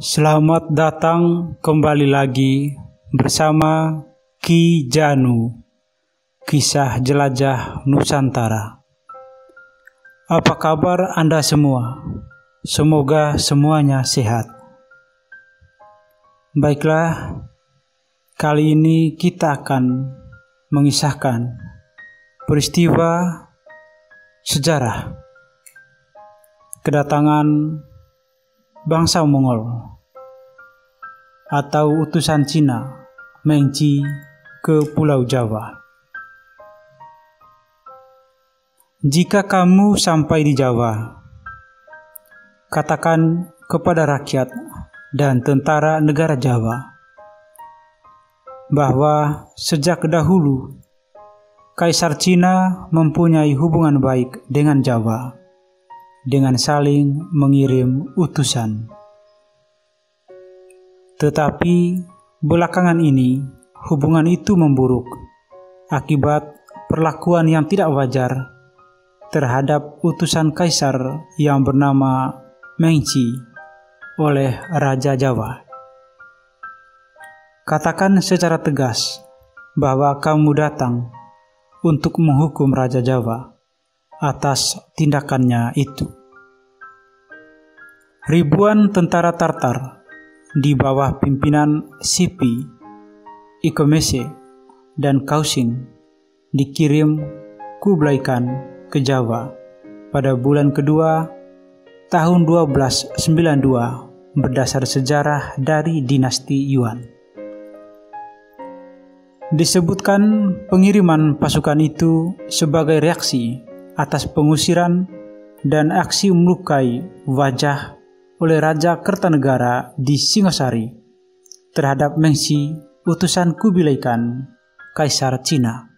Selamat datang kembali lagi bersama Ki Janu, Kisah Jelajah Nusantara. Apa kabar Anda semua? Semoga semuanya sehat. Baiklah, kali ini kita akan mengisahkan peristiwa sejarah kedatangan bangsa Mongol atau utusan Cina Mengci ke Pulau Jawa. Jika kamu sampai di Jawa, katakan kepada rakyat dan tentara negara Jawa bahwa sejak dahulu Kaisar Cina mempunyai hubungan baik dengan Jawa dengan saling mengirim utusan. Tetapi belakangan ini hubungan itu memburuk akibat perlakuan yang tidak wajar terhadap utusan kaisar yang bernama Mengci oleh Raja Jawa. Katakan secara tegas bahwa kamu datang untuk menghukum Raja Jawa atas tindakannya itu. Ribuan tentara Tartar di bawah pimpinan Sipi, Ikomese, dan Kausing dikirim Kublai Khan ke Jawa pada bulan kedua tahun 1292 berdasar sejarah dari dinasti Yuan. Disebutkan pengiriman pasukan itu sebagai reaksi atas pengusiran dan aksi melukai wajah oleh Raja Kertanegara di Singosari terhadap Mengci, utusan Kublai Khan, Kaisar Cina.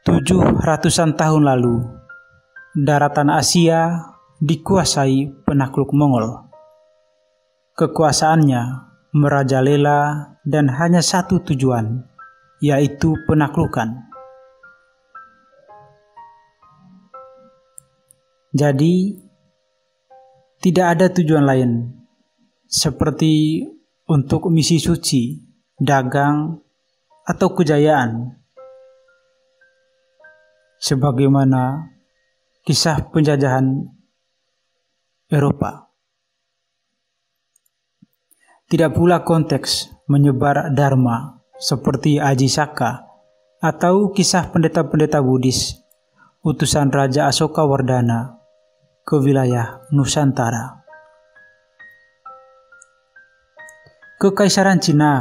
700-an tahun lalu, daratan Asia dikuasai penakluk Mongol. Kekuasaannya merajalela dan hanya satu tujuan, yaitu penaklukan. Jadi, tidak ada tujuan lain, seperti untuk misi suci, dagang, atau kejayaan. Sebagaimana kisah penjajahan Eropa. Tidak pula konteks menyebar dharma, seperti Aji Saka, atau kisah pendeta-pendeta Buddhis, utusan Raja Asoka Wardana ke wilayah Nusantara. Kekaisaran Cina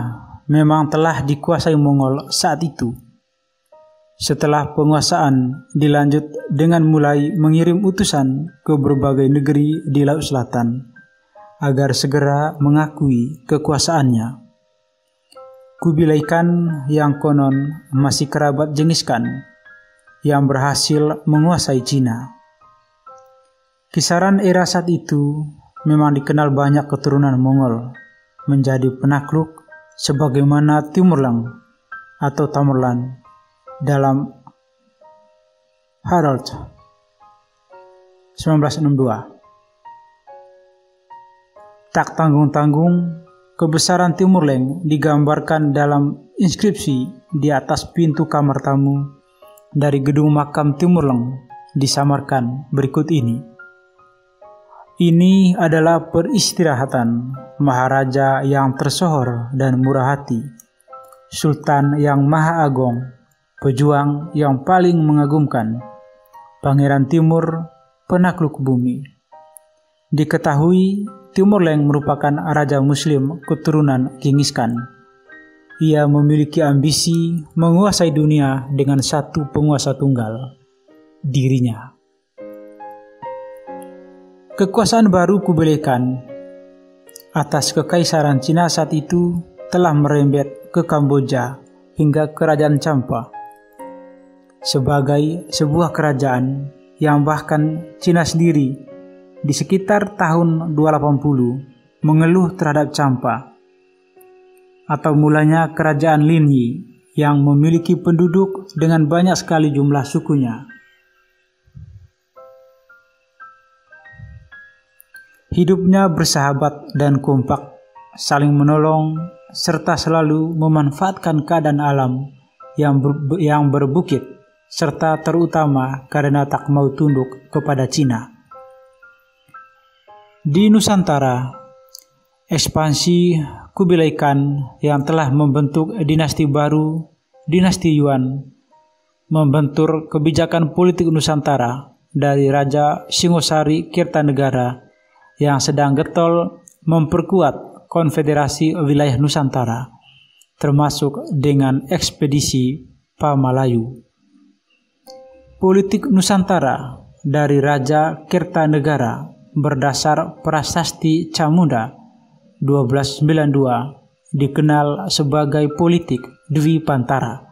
memang telah dikuasai Mongol saat itu. Setelah penguasaan dilanjut dengan mulai mengirim utusan ke berbagai negeri di Laut Selatan agar segera mengakui kekuasaannya. Kublai Khan yang konon masih kerabat Genghis Khan yang berhasil menguasai Cina. Kisaran era saat itu memang dikenal banyak keturunan Mongol menjadi penakluk sebagaimana Timurlang atau Tamerlan dalam Harold 1962. Tak tanggung-tanggung, kebesaran Timurleng digambarkan dalam inskripsi di atas pintu kamar tamu dari gedung makam Timurleng di Samarkand berikut ini. Ini adalah peristirahatan Maharaja yang tersohor dan murah hati, Sultan yang Maha Agong, pejuang yang paling mengagumkan, Pangeran Timur, penakluk bumi. Diketahui Timurleng merupakan raja muslim keturunan Genghis Khan. Ia memiliki ambisi menguasai dunia dengan satu penguasa tunggal, dirinya. Kekuasaan baru Kublai Khan atas kekaisaran Cina saat itu telah merembet ke Kamboja hingga kerajaan Champa. Sebagai sebuah kerajaan yang bahkan Cina sendiri di sekitar tahun 280 mengeluh terhadap Champa, atau mulanya kerajaan Linyi yang memiliki penduduk dengan banyak sekali jumlah sukunya. Hidupnya bersahabat dan kompak, saling menolong, serta selalu memanfaatkan keadaan alam yang berbukit, serta terutama karena tak mau tunduk kepada Cina. Di Nusantara, ekspansi Kubilai Khan yang telah membentuk dinasti baru, dinasti Yuan, membentur kebijakan politik Nusantara dari Raja Singosari Kertanegara yang sedang getol memperkuat konfederasi wilayah Nusantara, termasuk dengan ekspedisi Pamalayu. Politik Nusantara dari Raja Kertanegara berdasar Prasasti Camunda 1292 dikenal sebagai politik Dwi Pantara.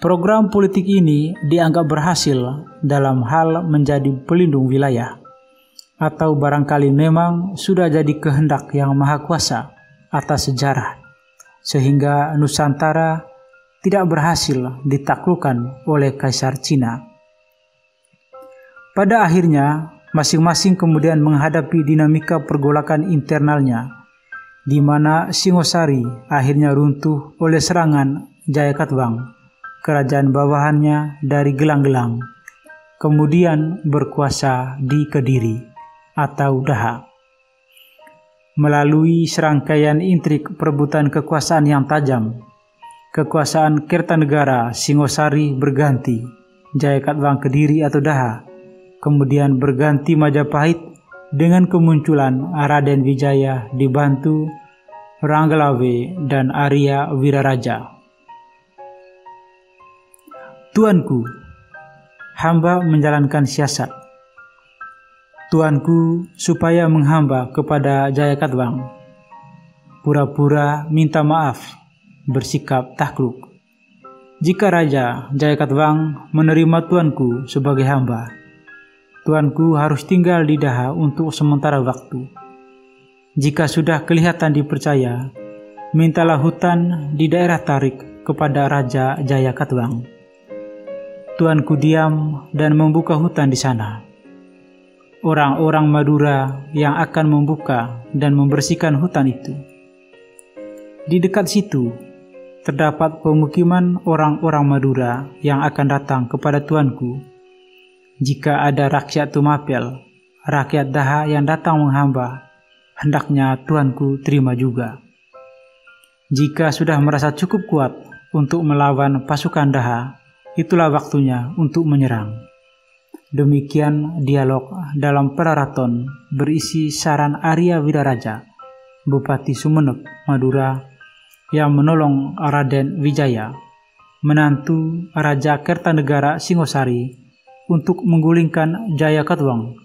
Program politik ini dianggap berhasil dalam hal menjadi pelindung wilayah, atau barangkali memang sudah jadi kehendak Yang Maha Kuasa atas sejarah, sehingga Nusantara tidak berhasil ditaklukkan oleh Kaisar Cina. Pada akhirnya, masing-masing kemudian menghadapi dinamika pergolakan internalnya, di mana Singosari akhirnya runtuh oleh serangan Jayakatwang, kerajaan bawahannya dari Gelang-Gelang, kemudian berkuasa di Kediri atau Daha. Melalui serangkaian intrik perebutan kekuasaan yang tajam, kekuasaan Kertanegara Singosari berganti, Jayakatwang Kediri atau Daha, kemudian berganti Majapahit dengan kemunculan Raden Wijaya dibantu Ranggalawe dan Arya Wiraraja. Tuanku, hamba menjalankan siasat. Tuanku supaya menghamba kepada Jayakatwang, pura-pura minta maaf, bersikap takluk. Jika Raja Jayakatwang menerima tuanku sebagai hamba, tuanku harus tinggal di Daha untuk sementara waktu. Jika sudah kelihatan dipercaya, mintalah hutan di daerah Tarik kepada Raja Jayakatwang. Tuanku diam dan membuka hutan di sana. Orang-orang Madura yang akan membuka dan membersihkan hutan itu. Di dekat situ terdapat pemukiman orang-orang Madura yang akan datang kepada tuanku. Jika ada rakyat Tumapel, rakyat Daha yang datang menghamba, hendaknya tuanku terima juga. Jika sudah merasa cukup kuat untuk melawan pasukan Daha, itulah waktunya untuk menyerang. Demikian dialog dalam Praraton berisi saran Arya Wiraraja, Bupati Sumeneb, Madura, yang menolong Raden Wijaya, menantu Raja Kertanegara Singosari, untuk menggulingkan Jayakatwang,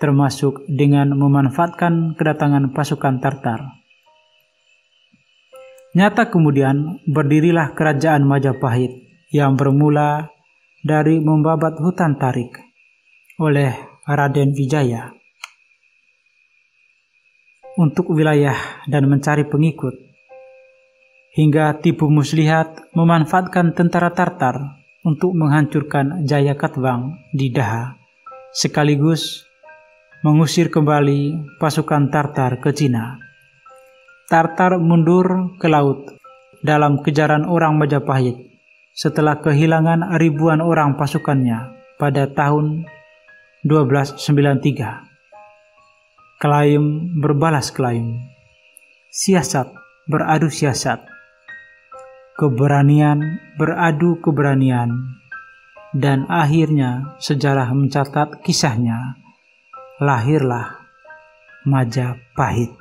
termasuk dengan memanfaatkan kedatangan pasukan Tartar. Nyata kemudian berdirilah kerajaan Majapahit yang bermula dari membabat hutan Tarik oleh Raden Wijaya untuk wilayah dan mencari pengikut, hingga Tipu Muslihat memanfaatkan tentara Tartar untuk menghancurkan Jayakatwang di Daha, sekaligus mengusir kembali pasukan Tartar ke Cina. Tartar mundur ke laut dalam kejaran orang Majapahit setelah kehilangan ribuan orang pasukannya pada tahun 1293. Klaim berbalas klaim, siasat beradu siasat, keberanian beradu keberanian, dan akhirnya sejarah mencatat kisahnya, lahirlah Majapahit.